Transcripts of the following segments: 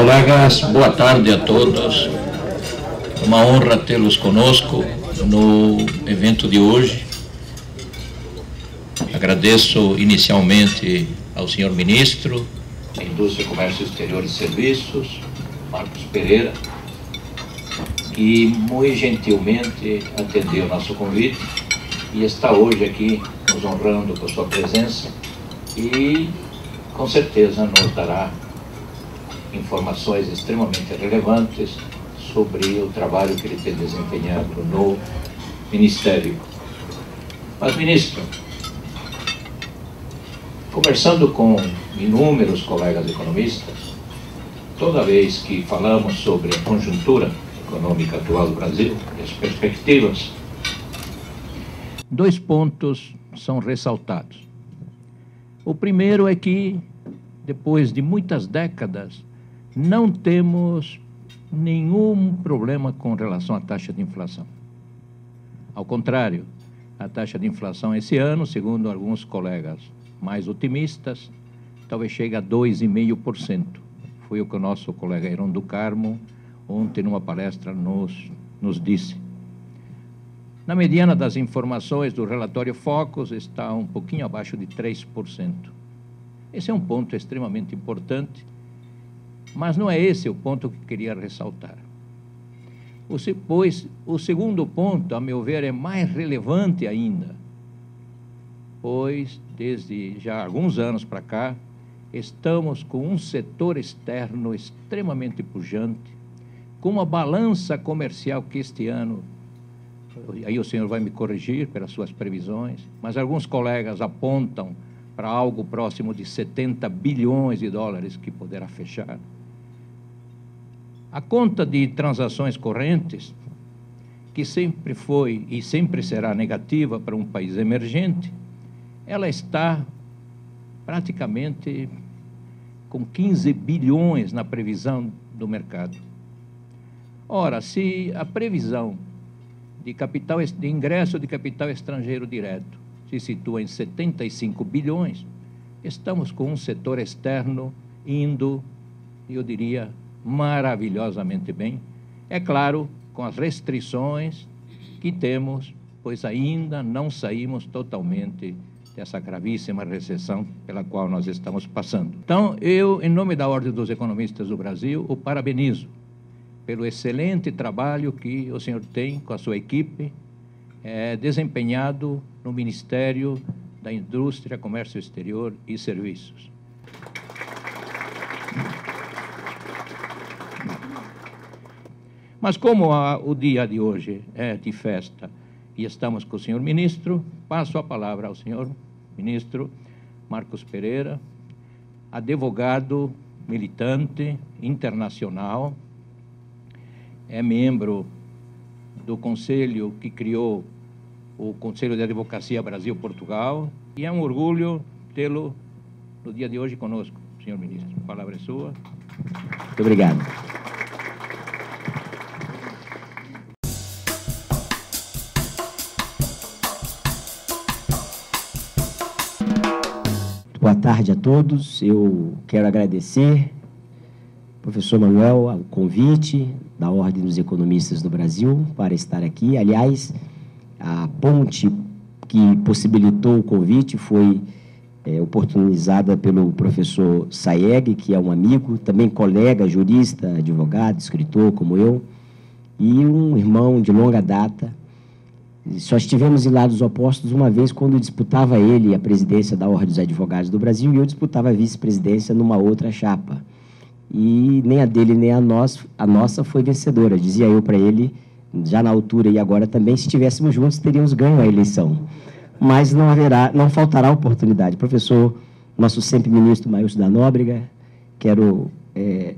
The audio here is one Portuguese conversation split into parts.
Colegas, boa tarde a todos. Uma honra tê-los conosco no evento de hoje. Agradeço inicialmente ao senhor ministro da Indústria, Comércio Exterior e Serviços, Marcos Pereira, que muito gentilmente atendeu o nosso convite e está hoje aqui nos honrando com sua presença e com certeza nos dará informações extremamente relevantes sobre o trabalho que ele tem desempenhado no Ministério. Mas, ministro, conversando com inúmeros colegas economistas, toda vez que falamos sobre a conjuntura econômica atual do Brasil e as perspectivas, dois pontos são ressaltados. O primeiro é que, depois de muitas décadas, não temos nenhum problema com relação à taxa de inflação. Ao contrário, a taxa de inflação esse ano, segundo alguns colegas mais otimistas, talvez chegue a 2,5%. Foi o que o nosso colega Heron do Carmo, ontem, numa palestra, nos disse. Na mediana das informações do relatório Focus, está um pouquinho abaixo de 3%. Esse é um ponto extremamente importante, mas não é esse o ponto que queria ressaltar. Pois o segundo ponto, a meu ver, é mais relevante ainda, pois desde já alguns anos para cá, estamos com um setor externo extremamente pujante, com uma balança comercial que este ano, aí o senhor vai me corrigir pelas suas previsões, mas alguns colegas apontam para algo próximo de 70 bilhões de dólares que poderá fechar. A conta de transações correntes, que sempre foi e sempre será negativa para um país emergente, ela está praticamente com 15 bilhões na previsão do mercado. Ora, se a previsão de ingresso de capital estrangeiro direto se situa em 75 bilhões, estamos com um setor externo indo, eu diria, maravilhosamente bem. É claro, com as restrições que temos, pois ainda não saímos totalmente dessa gravíssima recessão pela qual nós estamos passando. Então, eu, em nome da Ordem dos Economistas do Brasil, o parabenizo pelo excelente trabalho que o senhor tem com a sua equipe, desempenhado no Ministério da Indústria, Comércio Exterior e Serviços. Mas como o dia de hoje é de festa e estamos com o senhor ministro, passo a palavra ao senhor ministro Marcos Pereira, advogado, militante internacional, é membro do conselho que criou o Conselho de Advocacia Brasil-Portugal, e é um orgulho tê-lo no dia de hoje conosco, senhor ministro. A palavra é sua. Muito obrigado. Boa tarde a todos. Eu quero agradecer, professor Manuel, o convite da Ordem dos Economistas do Brasil para estar aqui. Aliás, a ponte que possibilitou o convite foi oportunizada pelo professor Sayeg, que é um amigo, também colega, jurista, advogado, escritor como eu, e um irmão de longa data. Só estivemos em lados opostos uma vez quando disputava ele a presidência da Ordem dos Advogados do Brasil e eu disputava a vice-presidência numa outra chapa. E nem a dele nem a nossa foi vencedora. Dizia eu para ele, já na altura e agora também, se estivéssemos juntos, teríamos ganho a eleição. Mas não faltará oportunidade. Professor, nosso sempre ministro Maílson da Nóbrega, quero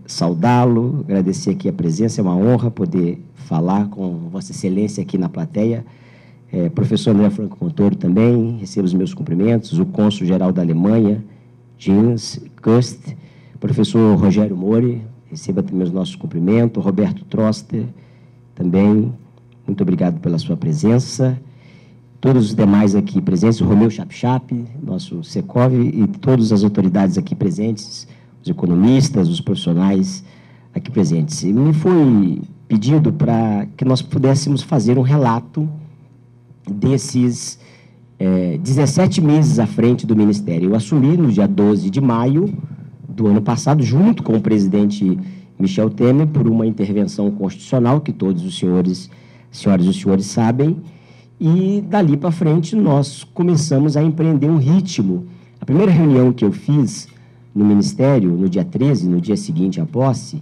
saudá-lo, agradecer aqui a presença, é uma honra poder falar com Vossa Excelência aqui na plateia. Professor André Franco Montoro também, recebo os meus cumprimentos, o cônsul-geral da Alemanha, Jens Köst, professor Rogério Mori, receba também os nossos cumprimentos, Roberto Troster, também, muito obrigado pela sua presença, todos os demais aqui presentes, o Romeu Chap, nosso Secov, e todas as autoridades aqui presentes, os economistas, os profissionais aqui presentes. E me foi pedido para que nós pudéssemos fazer um relato desses 17 meses à frente do Ministério. Eu assumi no dia 12 de maio do ano passado, junto com o presidente Michel Temer, por uma intervenção constitucional, que todos os senhoras e os senhores sabem, e dali para frente nós começamos a empreender um ritmo. A primeira reunião que eu fiz no Ministério, no dia 13, no dia seguinte à posse,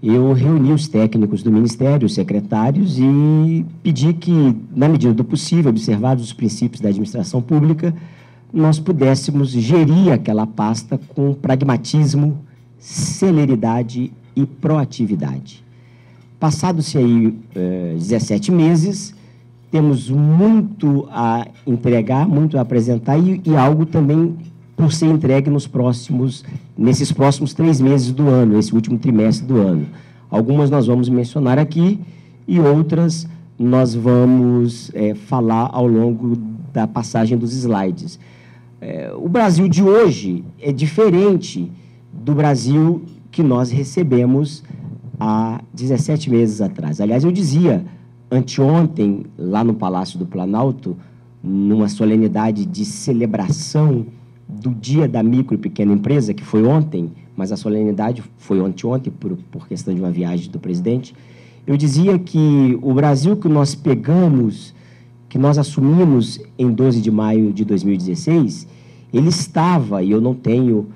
eu reuni os técnicos do Ministério, os secretários, e pedi que, na medida do possível, observados os princípios da administração pública, nós pudéssemos gerir aquela pasta com pragmatismo, celeridade e proatividade. Passados-se aí 17 meses, temos muito a entregar, muito a apresentar e algo também por ser entregue nesses próximos 3 meses do ano, esse último trimestre do ano. Algumas nós vamos mencionar aqui e outras nós vamos falar ao longo da passagem dos slides. O Brasil de hoje é diferente do Brasil que nós recebemos há 17 meses atrás. Aliás, eu dizia anteontem, lá no Palácio do Planalto, numa solenidade de celebração do Dia da Micro e Pequena Empresa, que foi ontem, mas a solenidade foi anteontem, por questão de uma viagem do presidente, eu dizia que o Brasil que nós pegamos, que nós assumimos em 12 de maio de 2016, ele estava, e eu não tenho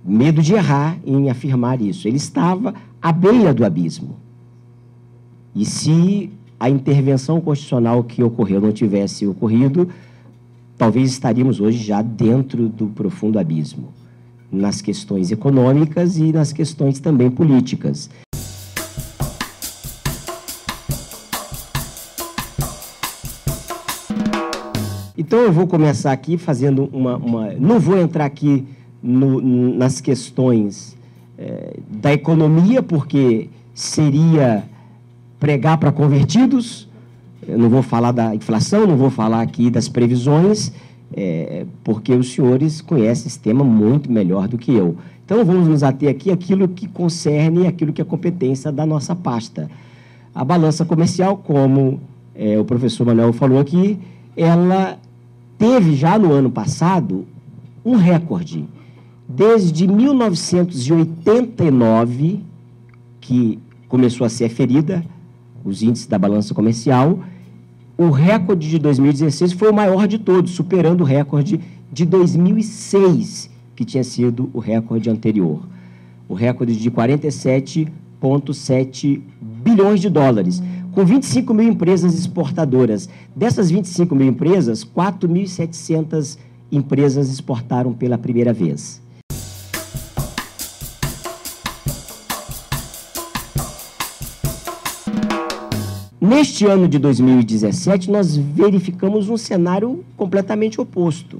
medo de errar em afirmar isso, ele estava à beira do abismo. E se a intervenção constitucional que ocorreu não tivesse ocorrido, talvez estaríamos hoje já dentro do profundo abismo, nas questões econômicas e nas questões também políticas. Então, eu vou começar aqui fazendo não vou entrar aqui nas questões da economia, porque seria pregar para convertidos. Eu não vou falar da inflação, não vou falar aqui das previsões, porque os senhores conhecem esse tema muito melhor do que eu. Então, vamos nos ater aqui àquilo que concerne, aquilo que é competência da nossa pasta. A balança comercial, como o professor Manuel falou aqui, ela teve já no ano passado um recorde. Desde 1989, que começou a ser aferida, os índices da balança comercial, o recorde de 2016 foi o maior de todos, superando o recorde de 2006, que tinha sido o recorde anterior. O recorde de 47,7 bilhões de dólares, com 25 mil empresas exportadoras. Dessas 25 mil empresas, 4.700 empresas exportaram pela primeira vez. Neste ano de 2017, nós verificamos um cenário completamente oposto.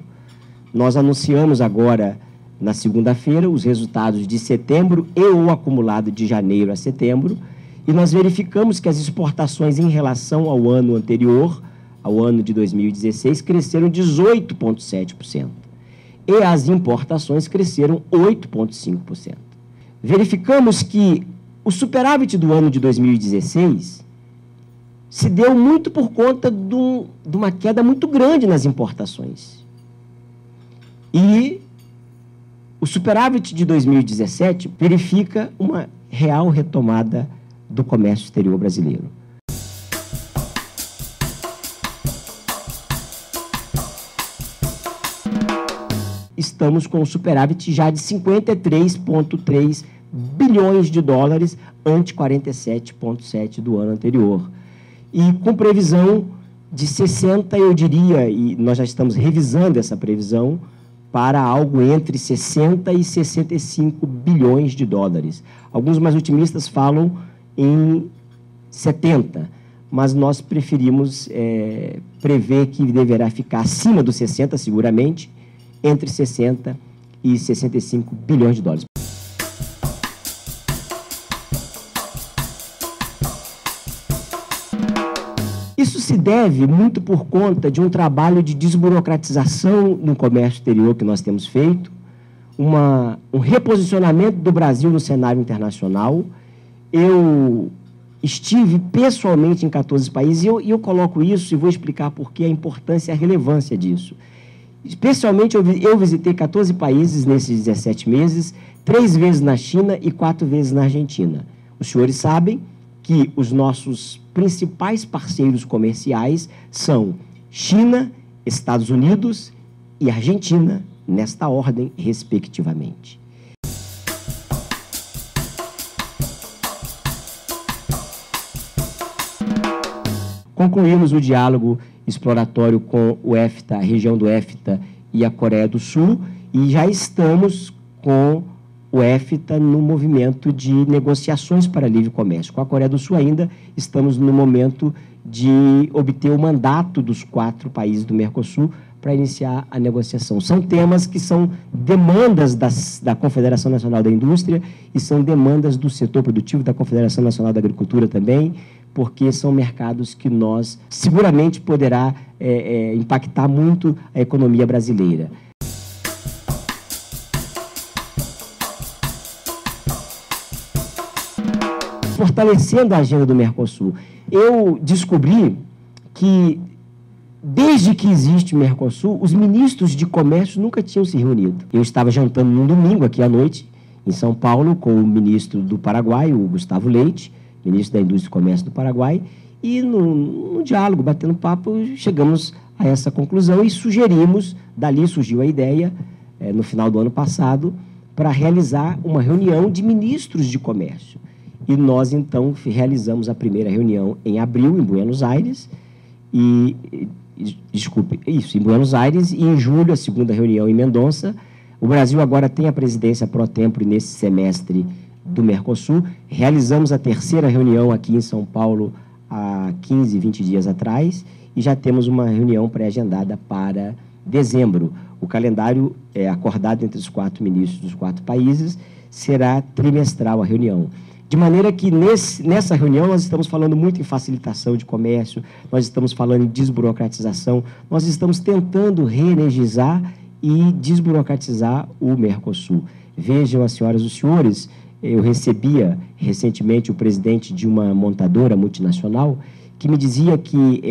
Nós anunciamos agora, na segunda-feira, os resultados de setembro e o acumulado de janeiro a setembro, e nós verificamos que as exportações em relação ao ano anterior, ao ano de 2016, cresceram 18,7%. E as importações cresceram 8,5%. Verificamos que o superávit do ano de 2016 se deu muito por conta de uma queda muito grande nas importações. E o superávit de 2017 verifica uma real retomada do comércio exterior brasileiro. Estamos com um superávit já de 53,3 bilhões de dólares, ante 47,7 do ano anterior. E com previsão de 60, eu diria, e nós já estamos revisando essa previsão, para algo entre 60 e 65 bilhões de dólares. Alguns mais otimistas falam em 70, mas nós preferimos prever que deverá ficar acima dos 60, seguramente, entre 60 e 65 bilhões de dólares. Isso se deve muito por conta de um trabalho de desburocratização no comércio exterior que nós temos feito, um reposicionamento do Brasil no cenário internacional. Eu estive pessoalmente em 14 países e eu coloco isso e vou explicar por que a importância e a relevância disso. Especialmente, eu visitei 14 países nesses 17 meses, 3 vezes na China e 4 vezes na Argentina. Os senhores sabem que os nossos principais parceiros comerciais são China, Estados Unidos e Argentina, nesta ordem, respectivamente. Concluímos o diálogo exploratório com o EFTA, a região do EFTA e a Coreia do Sul, e já estamos com o EFTA no movimento de negociações para livre comércio. Com a Coreia do Sul ainda estamos no momento de obter o mandato dos 4 países do Mercosul para iniciar a negociação. São temas que são demandas da Confederação Nacional da Indústria e são demandas do setor produtivo, da Confederação Nacional da Agricultura também, porque são mercados que nós seguramente poderá impactar muito a economia brasileira. Fortalecendo a agenda do Mercosul, eu descobri que, desde que existe o Mercosul, os ministros de comércio nunca tinham se reunido. Eu estava jantando num domingo aqui à noite, em São Paulo, com o ministro do Paraguai, o Gustavo Leite, ministro da Indústria e Comércio do Paraguai, e no diálogo, batendo papo, chegamos a essa conclusão e sugerimos, dali surgiu a ideia, no final do ano passado, para realizar uma reunião de ministros de comércio. E nós, então, realizamos a primeira reunião em abril, em Buenos Aires, em Buenos Aires, e em julho, a segunda reunião em Mendonça. O Brasil agora tem a presidência pro tempore nesse semestre do Mercosul. Realizamos a terceira reunião aqui em São Paulo há 15, 20 dias atrás, e já temos uma reunião pré-agendada para dezembro. O calendário acordado entre os 4 ministros dos 4 países será trimestral a reunião. De maneira que, nessa reunião, nós estamos falando muito em facilitação de comércio, nós estamos falando em desburocratização, nós estamos tentando reenergizar e desburocratizar o Mercosul. Vejam, as senhoras e os senhores, eu recebia recentemente o presidente de uma montadora multinacional que me dizia que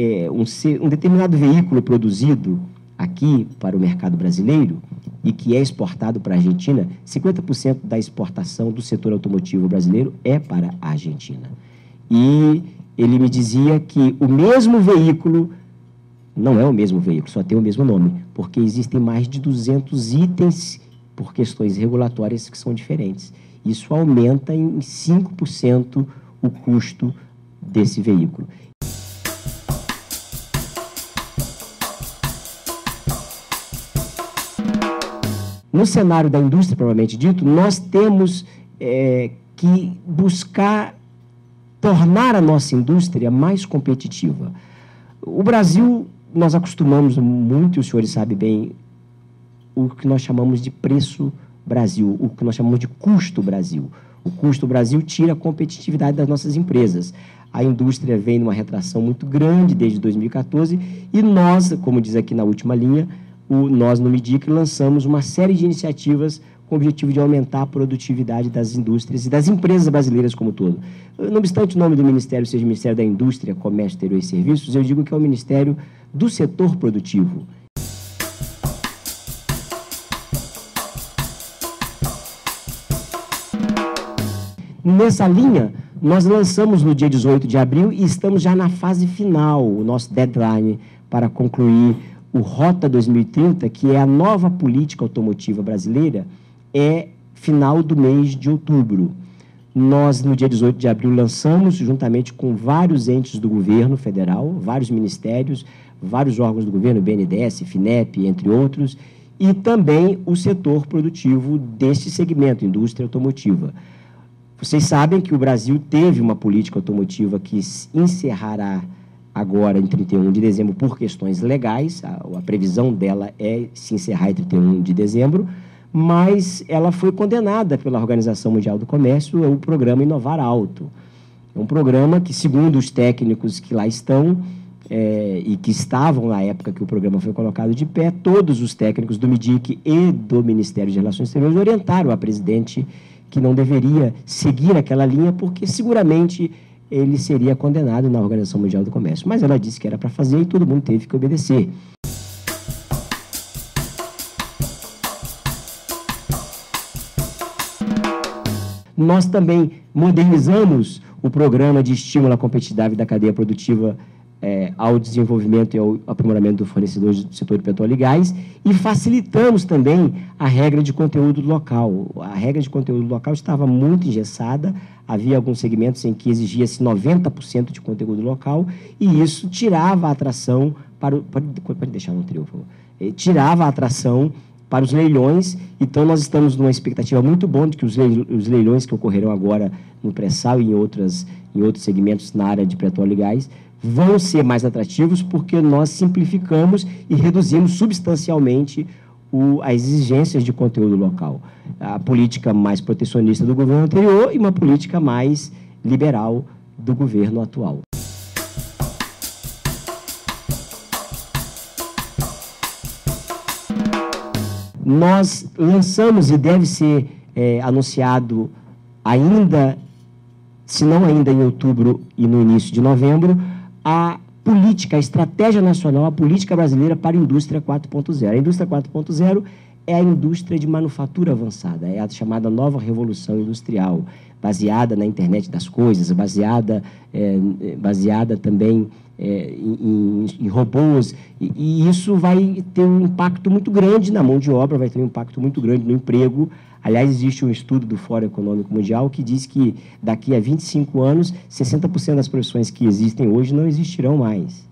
um determinado veículo produzido aqui para o mercado brasileiro e que é exportado para a Argentina, 50% da exportação do setor automotivo brasileiro é para a Argentina. E ele me dizia que o mesmo veículo não é o mesmo veículo, só tem o mesmo nome, porque existem mais de 200 itens por questões regulatórias que são diferentes. Isso aumenta em 5% o custo desse veículo. No cenário da indústria, propriamente dito, nós temos que buscar tornar a nossa indústria mais competitiva. O Brasil, nós acostumamos muito, os senhores sabem bem, o que nós chamamos de preço Brasil, o que nós chamamos de custo Brasil. O custo Brasil tira a competitividade das nossas empresas. A indústria vem numa retração muito grande desde 2014 e nós, como diz aqui na última linha, nós no MIDIC lançamos uma série de iniciativas com o objetivo de aumentar a produtividade das indústrias e das empresas brasileiras como um todo. Não obstante o nome do Ministério seja o Ministério da Indústria, Comércio Exterior e Serviços, eu digo que é o Ministério do Setor Produtivo. Nessa linha, nós lançamos no dia 18 de abril e estamos já na fase final, o nosso deadline para concluir o Rota 2030, que é a nova política automotiva brasileira, é final do mês de outubro. Nós, no dia 18 de abril, lançamos, juntamente com vários entes do governo federal, vários ministérios, vários órgãos do governo, BNDES, FINEP, entre outros, e também o setor produtivo deste segmento, indústria automotiva. Vocês sabem que o Brasil teve uma política automotiva que encerrará agora em 31 de dezembro por questões legais, a previsão dela é se encerrar em 31 de dezembro, mas ela foi condenada pela Organização Mundial do Comércio, o programa Inovar Alto. É um programa que, segundo os técnicos que lá estão, e que estavam na época que o programa foi colocado de pé, todos os técnicos do MIDIC e do Ministério de Relações Exteriores orientaram a presidente que não deveria seguir aquela linha, porque seguramente ele seria condenado na Organização Mundial do Comércio. Mas ela disse que era para fazer e todo mundo teve que obedecer. Nós também modernizamos o programa de estímulo à competitividade da cadeia produtiva ao desenvolvimento e ao aprimoramento do fornecedor do setor de petróleo e gás, e facilitamos também a regra de conteúdo local. A regra de conteúdo local estava muito engessada, havia alguns segmentos em que exigia-se 90% de conteúdo local, e isso tirava a atração para pode deixar no trio, por favor. Tirava a atração para os leilões. Então, nós estamos numa expectativa muito boa de que os leilões que ocorrerão agora no pré-sal e em outros segmentos na área de petróleo e gás vão ser mais atrativos, porque nós simplificamos e reduzimos substancialmente as exigências de conteúdo local. A política mais protecionista do governo anterior e uma política mais liberal do governo atual. Nós lançamos, e deve ser anunciado ainda, se não ainda em outubro e no início de novembro, a política, a estratégia nacional, a política brasileira para a indústria 4.0. A indústria 4.0 é a indústria de manufatura avançada, é a chamada nova revolução industrial, baseada na internet das coisas, baseada também em robôs, e isso vai ter um impacto muito grande na mão de obra, vai ter um impacto muito grande no emprego. Aliás, existe um estudo do Fórum Econômico Mundial que diz que daqui a 25 anos, 60% das profissões que existem hoje não existirão mais.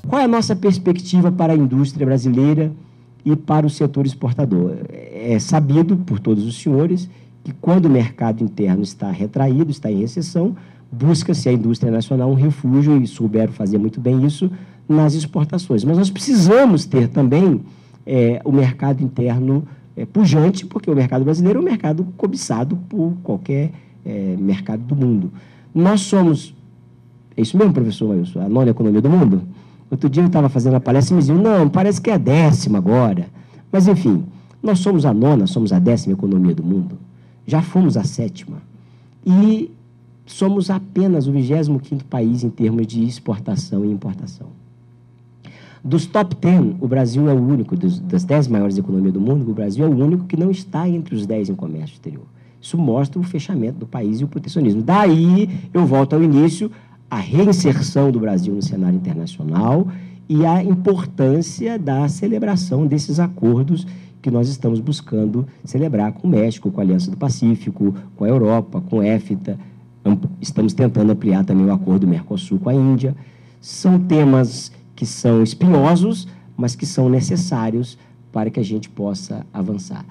Qual é a nossa perspectiva para a indústria brasileira e para o setor exportador? É sabido por todos os senhores que quando o mercado interno está retraído, está em recessão, busca-se a indústria nacional um refúgio, e souberam fazer muito bem isso nas exportações. Mas nós precisamos ter também o mercado interno pujante, porque o mercado brasileiro é um mercado cobiçado por qualquer mercado do mundo. Nós somos, é isso mesmo, professor Mailson, a nona economia do mundo? Outro dia eu estava fazendo a palestra e me diziam, não, parece que é a 10ª agora. Mas, enfim, nós somos a 9ª, somos a 10ª economia do mundo. Já fomos a 7ª. E somos apenas o 25º país em termos de exportação e importação. Dos top 10, o Brasil é o único, das 10 maiores economias do mundo, o Brasil é o único que não está entre os 10 em comércio exterior. Isso mostra o fechamento do país e o protecionismo. Daí, eu volto ao início, a reinserção do Brasil no cenário internacional e a importância da celebração desses acordos que nós estamos buscando celebrar com o México, com a Aliança do Pacífico, com a Europa, com a EFTA. Estamos tentando ampliar também o acordo do Mercosul com a Índia. São temas que são espinhosos, mas que são necessários para que a gente possa avançar.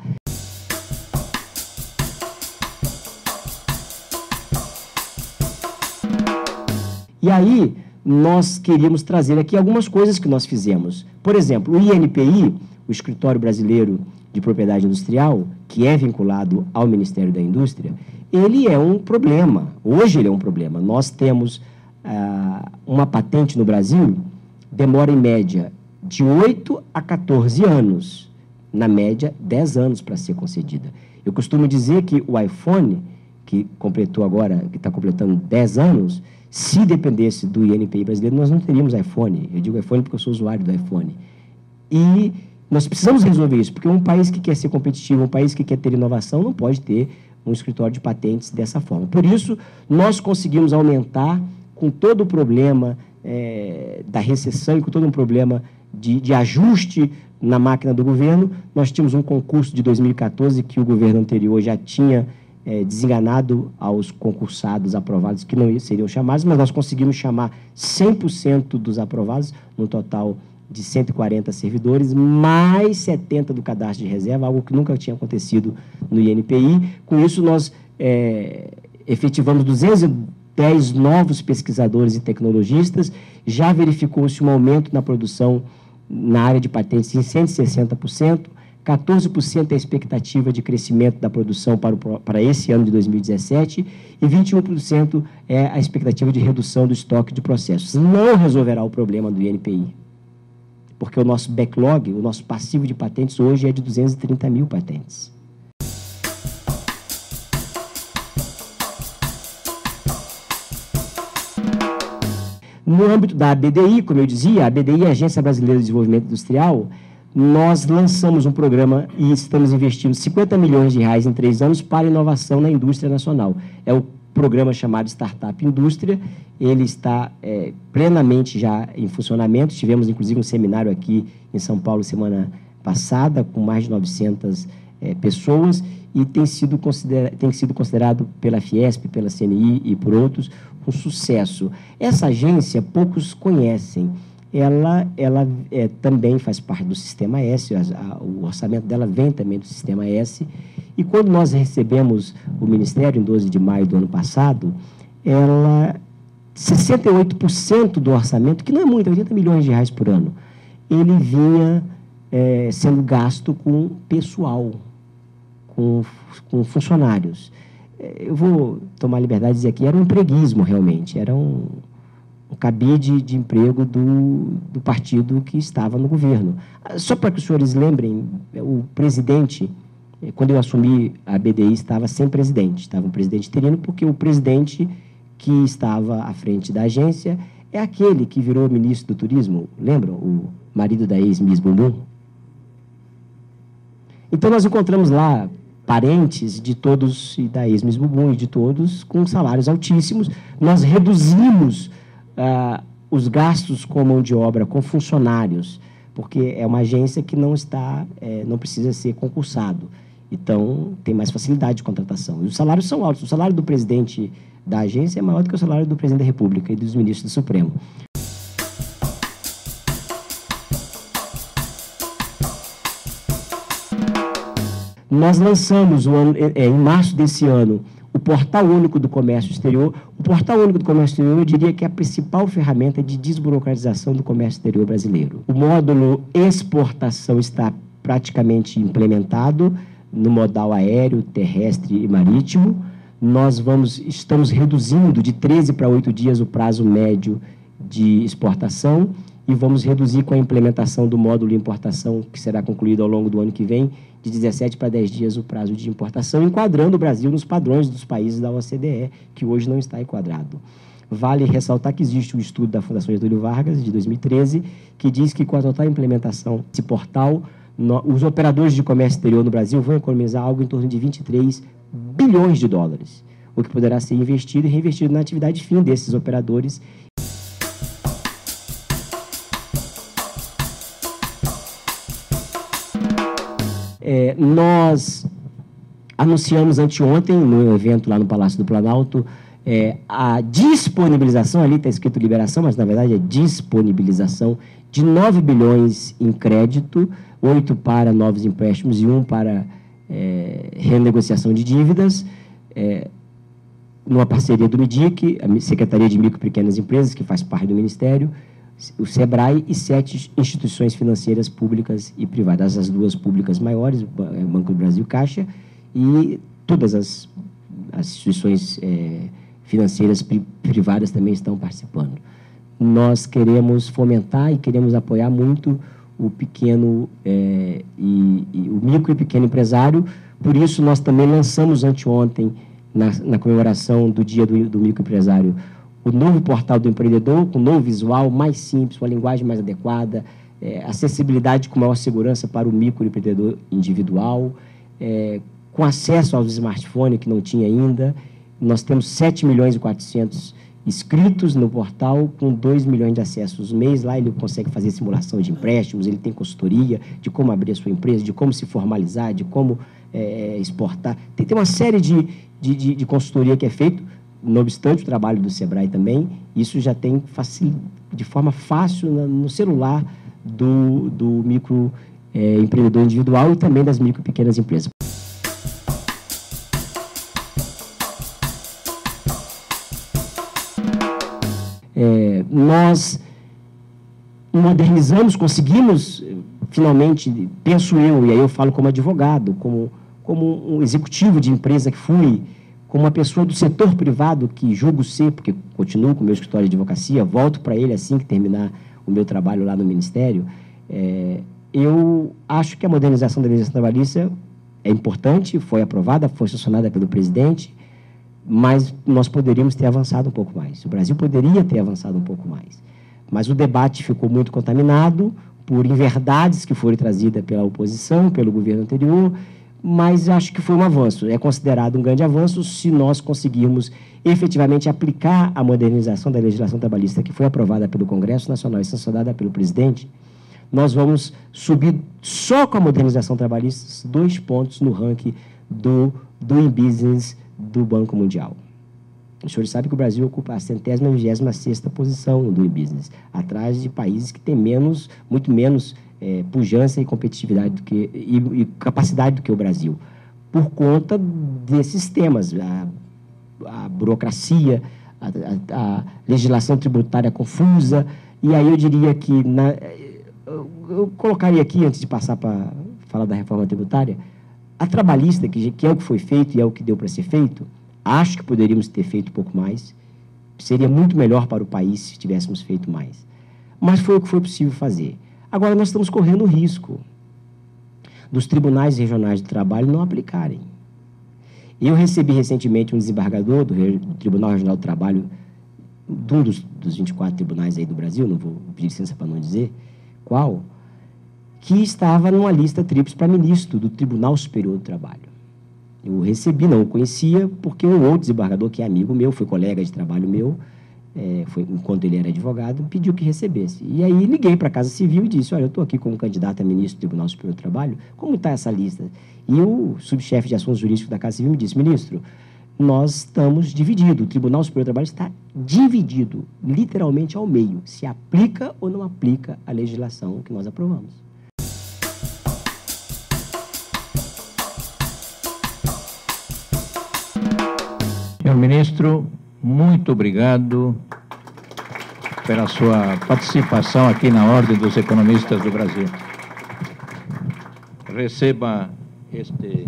E aí, nós queríamos trazer aqui algumas coisas que nós fizemos. Por exemplo, o INPI, o Escritório Brasileiro de Propriedade Industrial, que é vinculado ao Ministério da Indústria, ele é um problema. Hoje ele é um problema. Nós temos uma patente no Brasil, demora em média de 8 a 14 anos. Na média, 10 anos para ser concedida. Eu costumo dizer que o iPhone, que completou agora, que está completando 10 anos, se dependesse do INPI brasileiro, nós não teríamos iPhone. Eu digo iPhone porque eu sou usuário do iPhone. E nós precisamos resolver isso, porque um país que quer ser competitivo, um país que quer ter inovação, não pode ter um escritório de patentes dessa forma. Por isso, nós conseguimos aumentar, com todo o problema da recessão e com todo um problema de ajuste na máquina do governo. Nós tínhamos um concurso de 2014 que o governo anterior já tinha desenganado aos concursados aprovados que não seriam chamados, mas nós conseguimos chamar 100% dos aprovados, no total de 140 servidores, mais 70 do cadastro de reserva, algo que nunca tinha acontecido no INPI. Com isso, nós efetivamos 210 novos pesquisadores e tecnologistas, já verificou-se um aumento na produção na área de patentes em 160%, 14% é a expectativa de crescimento da produção para esse ano de 2017 e 21% é a expectativa de redução do estoque de processos. Não resolverá o problema do INPI, porque o nosso backlog, o nosso passivo de patentes hoje é de 230 mil patentes. No âmbito da ABDI, como eu dizia, a ABDI, a Agência Brasileira de Desenvolvimento Industrial, nós lançamos um programa e estamos investindo 50 milhões de reais em 3 anos para inovação na indústria nacional. É o programa chamado Startup Indústria, ele está plenamente já em funcionamento. Tivemos, inclusive, um seminário aqui em São Paulo semana passada, com mais de 900 pessoas, e tem sido considerado pela Fiesp, pela CNI e por outros, um sucesso. Essa agência, poucos conhecem. Ela também faz parte do Sistema S, o orçamento dela vem também do Sistema S, e quando nós recebemos o Ministério, em 12 de maio do ano passado, 68% do orçamento, que não é muito, 80 milhões de reais por ano, ele vinha sendo gasto com pessoal, com funcionários. Eu vou tomar a liberdade de dizer aqui, era um empreguismo realmente, era um cabide de emprego do partido que estava no governo. Só para que os senhores lembrem, o presidente, quando eu assumi a BDI, estava sem presidente, estava um presidente interino, porque o presidente que estava à frente da agência é aquele que virou ministro do turismo, lembram? O marido da ex-Miss Bumbum. Então, nós encontramos lá parentes de todos, e da ex-Miss Bumbum e de todos, com salários altíssimos. Nós reduzimos os gastos com mão de obra, com funcionários, porque é uma agência que não precisa ser concursado. Então, tem mais facilidade de contratação. E os salários são altos. O salário do presidente da agência é maior do que o salário do presidente da República e dos ministros do Supremo. Nós lançamos, em março desse ano, o Portal Único do Comércio Exterior. O Portal Único do Comércio Exterior, eu diria que é a principal ferramenta de desburocratização do comércio exterior brasileiro. O módulo exportação está praticamente implementado no modal aéreo, terrestre e marítimo. Nós estamos reduzindo de 13 para 8 dias o prazo médio de exportação e vamos reduzir com a implementação do módulo importação, que será concluído ao longo do ano que vem, de 17 para 10 dias o prazo de importação, enquadrando o Brasil nos padrões dos países da OCDE, que hoje não está enquadrado. Vale ressaltar que existe um estudo da Fundação Getúlio Vargas, de 2013, que diz que com a total implementação desse portal, os operadores de comércio exterior no Brasil vão economizar algo em torno de 23 bilhões de dólares, o que poderá ser investido e reinvestido na atividade fim desses operadores. Nós anunciamos anteontem, no evento lá no Palácio do Planalto, a disponibilização, ali está escrito liberação, mas na verdade é disponibilização de 9 bilhões em crédito, 8 para novos empréstimos e 1 para renegociação de dívidas, numa parceria do MIDIC, a Secretaria de Micro e Pequenas Empresas, que faz parte do Ministério, o SEBRAE e 7 instituições financeiras públicas e privadas, as 2 públicas maiores, o Banco do Brasil, Caixa, e todas as instituições financeiras privadas também estão participando. Nós queremos fomentar e queremos apoiar muito o pequeno o micro e pequeno empresário, por isso nós também lançamos anteontem, na comemoração do Dia do Microempresário, o novo portal do empreendedor, com um novo visual, mais simples, com a linguagem mais adequada, acessibilidade com maior segurança para o microempreendedor individual, com acesso aos smartphones que não tinha ainda. Nós temos 7 milhões e 400 inscritos no portal, com 2 milhões de acessos mês. Lá ele consegue fazer simulação de empréstimos, ele tem consultoria de como abrir a sua empresa, de como se formalizar, de como exportar. Tem uma série de consultoria que é feito. Não obstante o trabalho do SEBRAE também, isso já tem de forma fácil no celular do microempreendedor individual e também das micro e pequenas empresas. Nós modernizamos, conseguimos finalmente, penso eu, e aí eu falo como advogado, como um executivo de empresa que fui, como uma pessoa do setor privado que julgo ser, porque continuo com o meu escritório de advocacia, volto para ele assim que terminar o meu trabalho lá no Ministério, eu acho que a modernização da legislação trabalhista é importante, foi aprovada, foi sancionada pelo presidente, mas nós poderíamos ter avançado um pouco mais. O Brasil poderia ter avançado um pouco mais. Mas o debate ficou muito contaminado por inverdades que foram trazidas pela oposição, pelo governo anterior, mas acho que foi um avanço. É considerado um grande avanço se nós conseguirmos efetivamente aplicar a modernização da legislação trabalhista que foi aprovada pelo Congresso Nacional e sancionada pelo presidente. Nós vamos subir só com a modernização trabalhista 2 pontos no ranking do Doing Business do Banco Mundial. Os senhores sabem que o Brasil ocupa a 126ª posição no Doing Business, atrás de países que têm muito menos pujança e competitividade e capacidade do que o Brasil, por conta desses temas, a burocracia, a legislação tributária confusa, e aí eu diria que, eu colocaria aqui, antes de passar para falar da reforma tributária, a trabalhista, que é o que foi feito e é o que deu para ser feito, acho que poderíamos ter feito um pouco mais, seria muito melhor para o país se tivéssemos feito mais, mas foi o que foi possível fazer. Agora, nós estamos correndo o risco dos tribunais regionais de trabalho não aplicarem. Eu recebi recentemente um desembargador do Tribunal Regional do Trabalho, de um dos 24 tribunais aí do Brasil, não vou pedir licença para não dizer qual, que estava numa lista tríplice para ministro do Tribunal Superior do Trabalho. Eu recebi, não o conhecia, porque um outro desembargador, que é amigo meu, foi colega de trabalho meu, enquanto ele era advogado, pediu que recebesse. E aí liguei para a Casa Civil e disse, olha, eu estou aqui como candidato a ministro do Tribunal Superior do Trabalho, como está essa lista? E o subchefe de assuntos jurídicos da Casa Civil me disse, ministro, nós estamos divididos, o Tribunal Superior do Trabalho está dividido, literalmente ao meio, se aplica ou não aplica a legislação que nós aprovamos. Senhor ministro, muito obrigado pela sua participação aqui na Ordem dos Economistas do Brasil. Receba este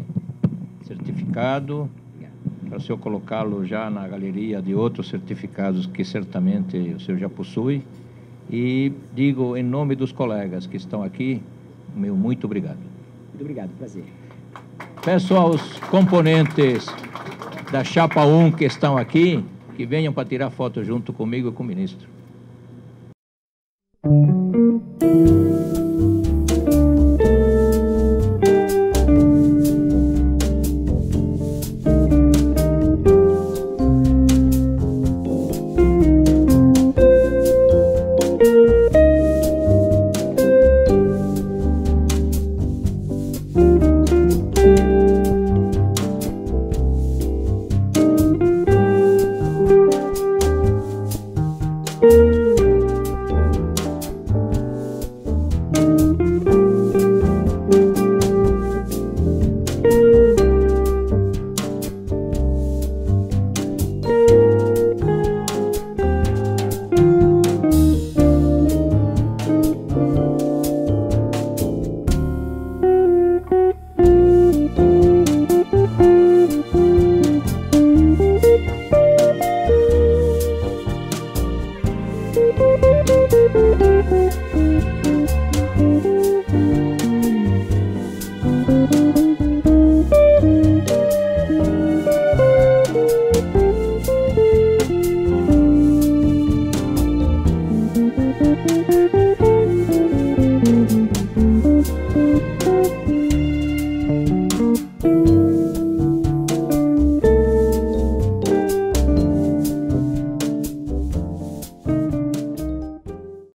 certificado para o senhor colocá-lo já na galeria de outros certificados que certamente o senhor já possui. E digo, em nome dos colegas que estão aqui, meu muito obrigado. Muito obrigado, prazer. Peço aos componentes da chapa 1 que estão aqui, que venham para tirar foto junto comigo e com o ministro.